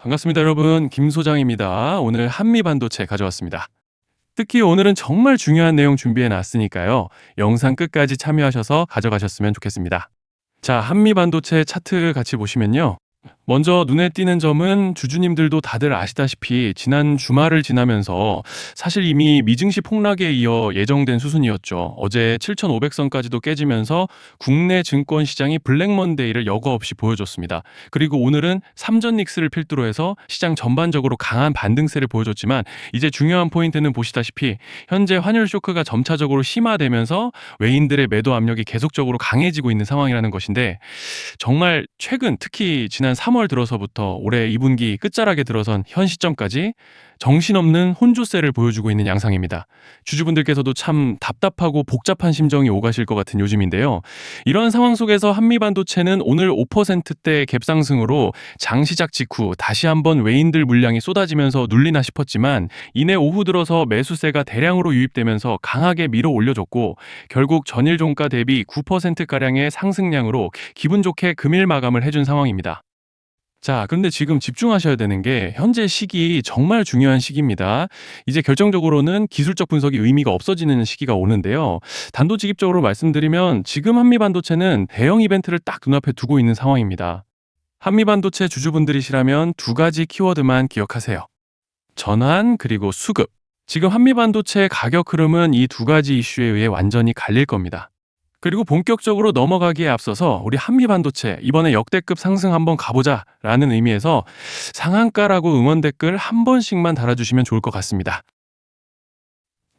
반갑습니다, 여러분. 김 소장입니다. 오늘 한미반도체 가져왔습니다. 특히 오늘은 정말 중요한 내용 준비해 놨으니까요. 영상 끝까지 참여하셔서 가져가셨으면 좋겠습니다. 자, 한미반도체 차트 같이 보시면요. 먼저 눈에 띄는 점은 주주님들도 다들 아시다시피 지난 주말을 지나면서 사실 이미 미증시 폭락에 이어 예정된 수순이었죠. 어제 7,500선까지도 깨지면서 국내 증권 시장이 블랙먼데이를 여과 없이 보여줬습니다. 그리고 오늘은 삼전 닉스를 필두로 해서 시장 전반적으로 강한 반등세를 보여줬지만 이제 중요한 포인트는 보시다시피 현재 환율 쇼크가 점차적으로 심화되면서 외인들의 매도 압력이 계속적으로 강해지고 있는 상황이라는 것인데, 정말 최근 특히 지난 3월 들어서부터 올해 2분기 끝자락에 들어선 현 시점까지 정신없는 혼조세를 보여주고 있는 양상입니다. 주주분들께서도 참 답답하고 복잡한 심정이 오가실 것 같은 요즘인데요. 이런 상황 속에서 한미반도체는 오늘 5%대 갭상승으로 장시작 직후 다시 한번 외인들 물량이 쏟아지면서 눌리나 싶었지만, 이내 오후 들어서 매수세가 대량으로 유입되면서 강하게 밀어 올려줬고, 결국 전일 종가 대비 9%가량의 상승량으로 기분 좋게 금일 마감을 해준 상황입니다. 자, 그런데 지금 집중하셔야 되는 게 현재 시기 정말 중요한 시기입니다. 이제 결정적으로는 기술적 분석이 의미가 없어지는 시기가 오는데요. 단도직입적으로 말씀드리면 지금 한미반도체는 대형 이벤트를 딱 눈앞에 두고 있는 상황입니다. 한미반도체 주주분들이시라면 두 가지 키워드만 기억하세요. 전환 그리고 수급. 지금 한미반도체 가격 흐름은 이 두 가지 이슈에 의해 완전히 갈릴 겁니다. 그리고 본격적으로 넘어가기에 앞서서 우리 한미반도체 이번에 역대급 상승 한번 가보자 라는 의미에서 상한가라고 응원 댓글 한 번씩만 달아주시면 좋을 것 같습니다.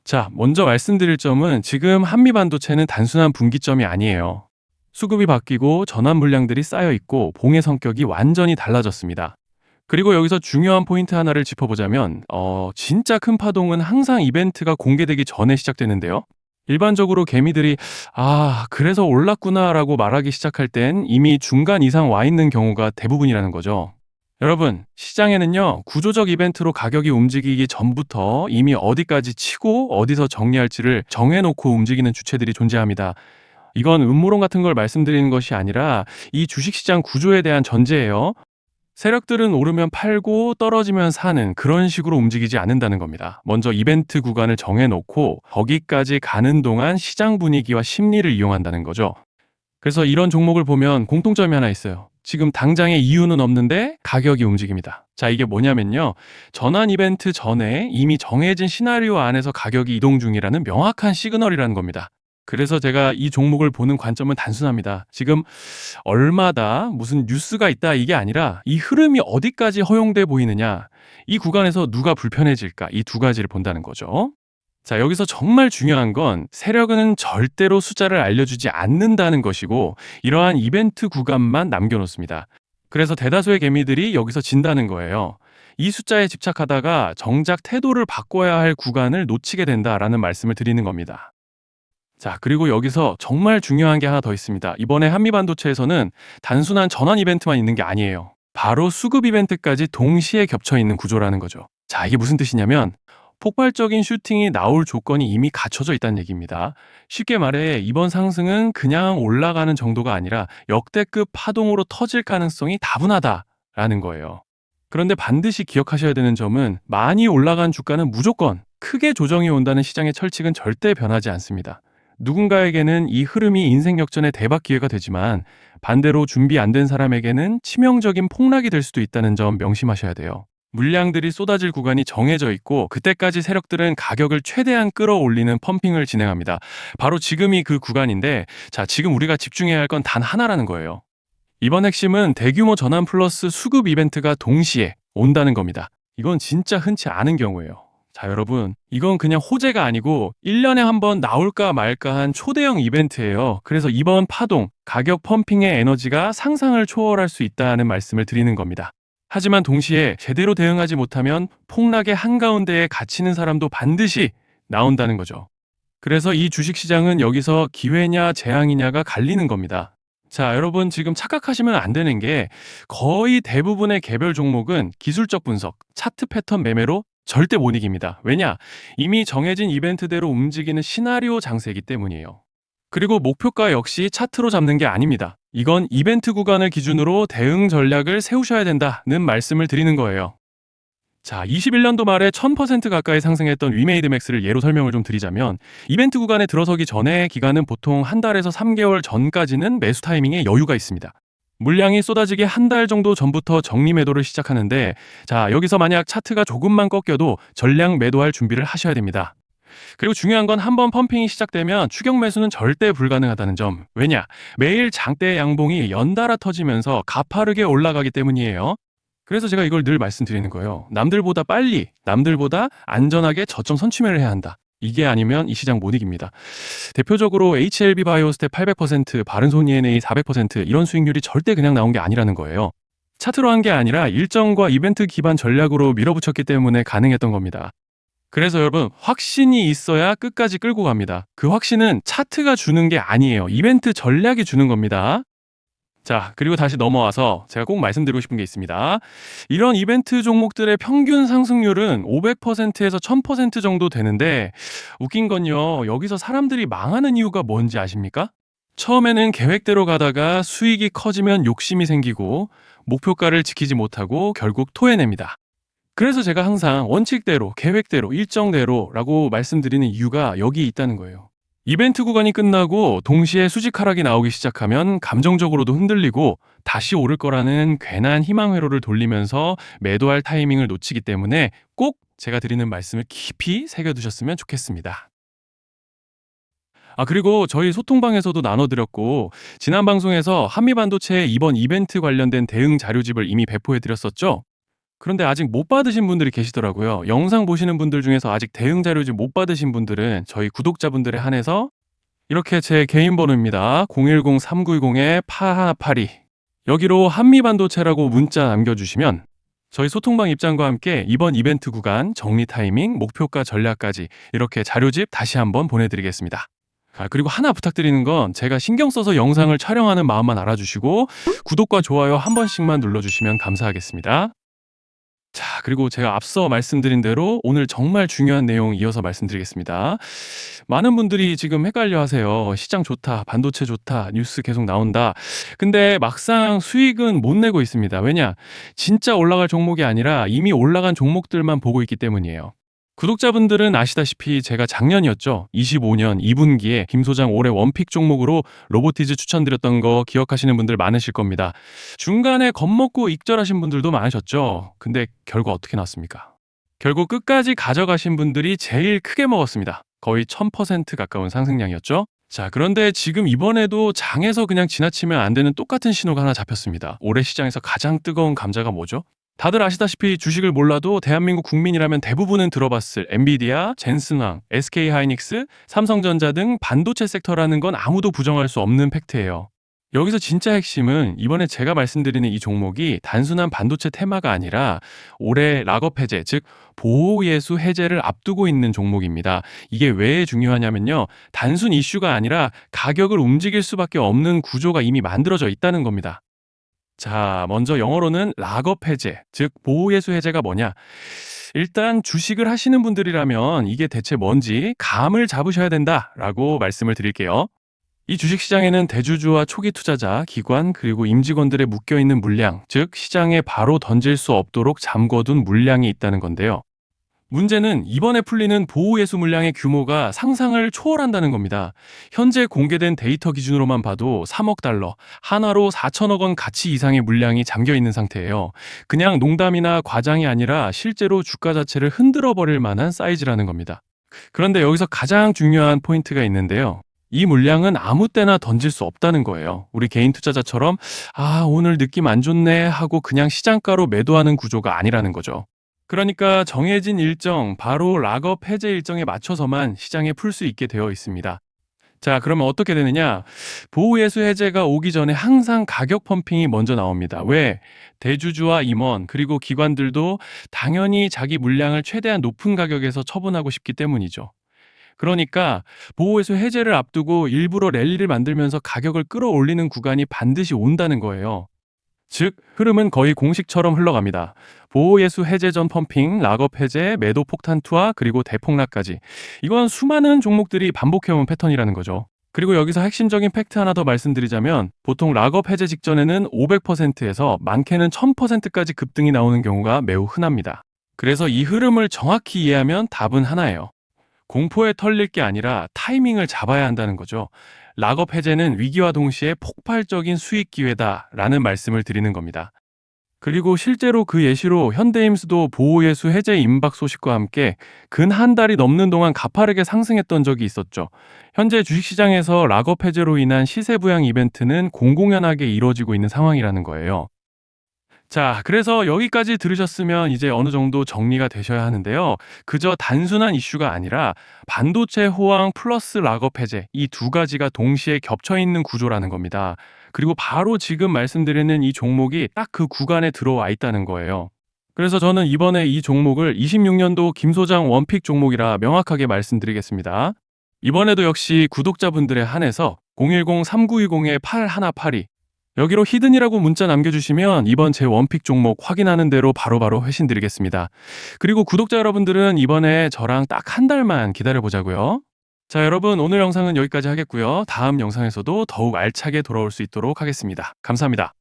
자, 먼저 말씀드릴 점은 지금 한미반도체는 단순한 분기점이 아니에요. 수급이 바뀌고 전환 물량들이 쌓여 있고 봉의 성격이 완전히 달라졌습니다. 그리고 여기서 중요한 포인트 하나를 짚어보자면 진짜 큰 파동은 항상 이벤트가 공개되기 전에 시작되는데요. 일반적으로 개미들이 그래서 올랐구나라고 말하기 시작할 땐 이미 중간 이상 와 있는 경우가 대부분이라는 거죠. 여러분, 시장에는요, 구조적 이벤트로 가격이 움직이기 전부터 이미 어디까지 치고 어디서 정리할지를 정해놓고 움직이는 주체들이 존재합니다. 이건 음모론 같은 걸 말씀드리는 것이 아니라 이 주식시장 구조에 대한 전제예요. 세력들은 오르면 팔고 떨어지면 사는 그런 식으로 움직이지 않는다는 겁니다. 먼저 이벤트 구간을 정해놓고 거기까지 가는 동안 시장 분위기와 심리를 이용한다는 거죠. 그래서 이런 종목을 보면 공통점이 하나 있어요. 지금 당장의 이유는 없는데 가격이 움직입니다. 자, 이게 뭐냐면요. 전환 이벤트 전에 이미 정해진 시나리오 안에서 가격이 이동 중이라는 명확한 시그널이라는 겁니다. 그래서 제가 이 종목을 보는 관점은 단순합니다. 지금 얼마다 무슨 뉴스가 있다 이게 아니라 이 흐름이 어디까지 허용돼 보이느냐, 이 구간에서 누가 불편해질까, 이 두 가지를 본다는 거죠. 자, 여기서 정말 중요한 건 세력은 절대로 숫자를 알려주지 않는다는 것이고 이러한 이벤트 구간만 남겨놓습니다. 그래서 대다수의 개미들이 여기서 진다는 거예요. 이 숫자에 집착하다가 정작 태도를 바꿔야 할 구간을 놓치게 된다라는 말씀을 드리는 겁니다. 자, 그리고 여기서 정말 중요한 게 하나 더 있습니다. 이번에 한미반도체에서는 단순한 전환 이벤트만 있는 게 아니에요. 바로 수급 이벤트까지 동시에 겹쳐 있는 구조라는 거죠. 자, 이게 무슨 뜻이냐면 폭발적인 슈팅이 나올 조건이 이미 갖춰져 있다는 얘기입니다. 쉽게 말해 이번 상승은 그냥 올라가는 정도가 아니라 역대급 파동으로 터질 가능성이 다분하다라는 거예요. 그런데 반드시 기억하셔야 되는 점은 많이 올라간 주가는 무조건 크게 조정이 온다는 시장의 철칙은 절대 변하지 않습니다. 누군가에게는 이 흐름이 인생 역전의 대박 기회가 되지만 반대로 준비 안 된 사람에게는 치명적인 폭락이 될 수도 있다는 점 명심하셔야 돼요. 물량들이 쏟아질 구간이 정해져 있고 그때까지 세력들은 가격을 최대한 끌어올리는 펌핑을 진행합니다. 바로 지금이 그 구간인데, 자, 지금 우리가 집중해야 할 건 단 하나라는 거예요. 이번 핵심은 대규모 전환 플러스 수급 이벤트가 동시에 온다는 겁니다. 이건 진짜 흔치 않은 경우예요. 자, 여러분, 이건 그냥 호재가 아니고 1년에 한 번 나올까 말까한 초대형 이벤트예요. 그래서 이번 파동, 가격 펌핑의 에너지가 상상을 초월할 수 있다는 말씀을 드리는 겁니다. 하지만 동시에 제대로 대응하지 못하면 폭락의 한가운데에 갇히는 사람도 반드시 나온다는 거죠. 그래서 이 주식시장은 여기서 기회냐 재앙이냐가 갈리는 겁니다. 자, 여러분, 지금 착각하시면 안 되는 게 거의 대부분의 개별 종목은 기술적 분석, 차트 패턴 매매로 절대 못 이깁니다. 왜냐? 이미 정해진 이벤트대로 움직이는 시나리오 장세이기 때문이에요. 그리고 목표가 역시 차트로 잡는 게 아닙니다. 이건 이벤트 구간을 기준으로 대응 전략을 세우셔야 된다는 말씀을 드리는 거예요. 자, 21년도 말에 1000% 가까이 상승했던 위메이드 맥스를 예로 설명을 좀 드리자면 이벤트 구간에 들어서기 전에 기간은 보통 한 달에서 3개월 전까지는 매수 타이밍에 여유가 있습니다. 물량이 쏟아지기 한 달 정도 전부터 정리 매도를 시작하는데 자, 여기서 만약 차트가 조금만 꺾여도 전량 매도할 준비를 하셔야 됩니다. 그리고 중요한 건 한번 펌핑이 시작되면 추격 매수는 절대 불가능하다는 점. 왜냐? 매일 장대 양봉이 연달아 터지면서 가파르게 올라가기 때문이에요. 그래서 제가 이걸 늘 말씀드리는 거예요. 남들보다 빨리, 남들보다 안전하게 저점 선취매를 해야 한다. 이게 아니면 이 시장 못 이깁니다. 대표적으로 HLB 바이오스텝 800%, 바른손 ENA 400% 이런 수익률이 절대 그냥 나온 게 아니라는 거예요. 차트로 한 게 아니라 일정과 이벤트 기반 전략으로 밀어붙였기 때문에 가능했던 겁니다. 그래서 여러분, 확신이 있어야 끝까지 끌고 갑니다. 그 확신은 차트가 주는 게 아니에요. 이벤트 전략이 주는 겁니다. 자, 그리고 다시 넘어와서 제가 꼭 말씀드리고 싶은 게 있습니다. 이런 이벤트 종목들의 평균 상승률은 500%에서 1000% 정도 되는데 웃긴 건요. 여기서 사람들이 망하는 이유가 뭔지 아십니까? 처음에는 계획대로 가다가 수익이 커지면 욕심이 생기고 목표가를 지키지 못하고 결국 토해냅니다. 그래서 제가 항상 원칙대로, 계획대로, 일정대로라고 말씀드리는 이유가 여기 있다는 거예요. 이벤트 구간이 끝나고 동시에 수직 하락이 나오기 시작하면 감정적으로도 흔들리고 다시 오를 거라는 괜한 희망 회로를 돌리면서 매도할 타이밍을 놓치기 때문에 꼭 제가 드리는 말씀을 깊이 새겨두셨으면 좋겠습니다. 그리고 저희 소통방에서도 나눠드렸고 지난 방송에서 한미반도체의 이번 이벤트 관련된 대응 자료집을 이미 배포해드렸었죠? 그런데 아직 못 받으신 분들이 계시더라고요. 영상 보시는 분들 중에서 아직 대응 자료집 못 받으신 분들은 저희 구독자분들에 한해서 이렇게 제 개인 번호입니다. 010-3910-8182 여기로 한미반도체라고 문자 남겨주시면 저희 소통방 입장과 함께 이번 이벤트 구간 정리 타이밍, 목표가 전략까지 이렇게 자료집 다시 한번 보내드리겠습니다. 그리고 하나 부탁드리는 건 제가 신경 써서 영상을 촬영하는 마음만 알아주시고 구독과 좋아요 한 번씩만 눌러주시면 감사하겠습니다. 자, 그리고 제가 앞서 말씀드린 대로 오늘 정말 중요한 내용 이어서 말씀드리겠습니다. 많은 분들이 지금 헷갈려 하세요. 시장 좋다, 반도체 좋다, 뉴스 계속 나온다. 근데 막상 수익은 못 내고 있습니다. 왜냐? 진짜 올라갈 종목이 아니라 이미 올라간 종목들만 보고 있기 때문이에요. 구독자분들은 아시다시피 제가 작년이었죠. 25년 2분기에 김 소장 올해 원픽 종목으로 로보티즈 추천드렸던 거 기억하시는 분들 많으실 겁니다. 중간에 겁먹고 익절하신 분들도 많으셨죠. 근데 결과 어떻게 났습니까? 결국 끝까지 가져가신 분들이 제일 크게 먹었습니다. 거의 1000% 가까운 상승량이었죠. 자, 그런데 지금 이번에도 장에서 그냥 지나치면 안 되는 똑같은 신호가 하나 잡혔습니다. 올해 시장에서 가장 뜨거운 감자가 뭐죠? 다들 아시다시피 주식을 몰라도 대한민국 국민이라면 대부분은 들어봤을 엔비디아, 젠슨왕, SK하이닉스, 삼성전자 등 반도체 섹터라는 건 아무도 부정할 수 없는 팩트예요. 여기서 진짜 핵심은 이번에 제가 말씀드리는 이 종목이 단순한 반도체 테마가 아니라 올해 락업 해제, 즉 보호예수 해제를 앞두고 있는 종목입니다. 이게 왜 중요하냐면요. 단순 이슈가 아니라 가격을 움직일 수밖에 없는 구조가 이미 만들어져 있다는 겁니다. 자, 먼저 영어로는 락업 해제, 즉 보호예수 해제가 뭐냐? 일단 주식을 하시는 분들이라면 이게 대체 뭔지 감을 잡으셔야 된다라고 말씀을 드릴게요. 이 주식시장에는 대주주와 초기 투자자, 기관, 그리고 임직원들의 묶여있는 물량, 즉 시장에 바로 던질 수 없도록 잠궈둔 물량이 있다는 건데요. 문제는 이번에 풀리는 보호예수 물량의 규모가 상상을 초월한다는 겁니다. 현재 공개된 데이터 기준으로만 봐도 3억 달러, 하나로 4천억 원 가치 이상의 물량이 잠겨 있는 상태예요. 그냥 농담이나 과장이 아니라 실제로 주가 자체를 흔들어 버릴 만한 사이즈라는 겁니다. 그런데 여기서 가장 중요한 포인트가 있는데요. 이 물량은 아무 때나 던질 수 없다는 거예요. 우리 개인 투자자처럼 오늘 느낌 안 좋네 하고 그냥 시장가로 매도하는 구조가 아니라는 거죠. 그러니까 정해진 일정, 바로 락업 해제 일정에 맞춰서만 시장에 풀 수 있게 되어 있습니다. 자, 그러면 어떻게 되느냐? 보호예수 해제가 오기 전에 항상 가격 펌핑이 먼저 나옵니다. 왜? 대주주와 임원, 그리고 기관들도 당연히 자기 물량을 최대한 높은 가격에서 처분하고 싶기 때문이죠. 그러니까 보호예수 해제를 앞두고 일부러 랠리를 만들면서 가격을 끌어올리는 구간이 반드시 온다는 거예요. 즉, 흐름은 거의 공식처럼 흘러갑니다. 보호예수 해제 전 펌핑, 락업 해제, 매도 폭탄 투하, 그리고 대폭락까지. 이건 수많은 종목들이 반복해온 패턴이라는 거죠. 그리고 여기서 핵심적인 팩트 하나 더 말씀드리자면 보통 락업 해제 직전에는 500%에서 많게는 1000%까지 급등이 나오는 경우가 매우 흔합니다. 그래서 이 흐름을 정확히 이해하면 답은 하나예요. 공포에 털릴 게 아니라 타이밍을 잡아야 한다는 거죠. 락업 해제는 위기와 동시에 폭발적인 수익 기회다라는 말씀을 드리는 겁니다. 그리고 실제로 그 예시로 현대임수도 보호예수 해제 임박 소식과 함께 근 한 달이 넘는 동안 가파르게 상승했던 적이 있었죠. 현재 주식시장에서 락업 해제로 인한 시세 부양 이벤트는 공공연하게 이루어지고 있는 상황이라는 거예요. 자, 그래서 여기까지 들으셨으면 이제 어느 정도 정리가 되셔야 하는데요. 그저 단순한 이슈가 아니라 반도체 호황 플러스 락업 해제 이 두 가지가 동시에 겹쳐 있는 구조라는 겁니다. 그리고 바로 지금 말씀드리는 이 종목이 딱 그 구간에 들어와 있다는 거예요. 그래서 저는 이번에 이 종목을 26년도 김 소장 원픽 종목이라 명확하게 말씀드리겠습니다. 이번에도 역시 구독자분들에 한해서 010-3920-8182 여기로 히든이라고 문자 남겨주시면 이번 제 원픽 종목 확인하는 대로 바로바로 회신 드리겠습니다. 그리고 구독자 여러분들은 이번에 저랑 딱 한 달만 기다려보자고요. 자, 여러분 오늘 영상은 여기까지 하겠고요. 다음 영상에서도 더욱 알차게 돌아올 수 있도록 하겠습니다. 감사합니다.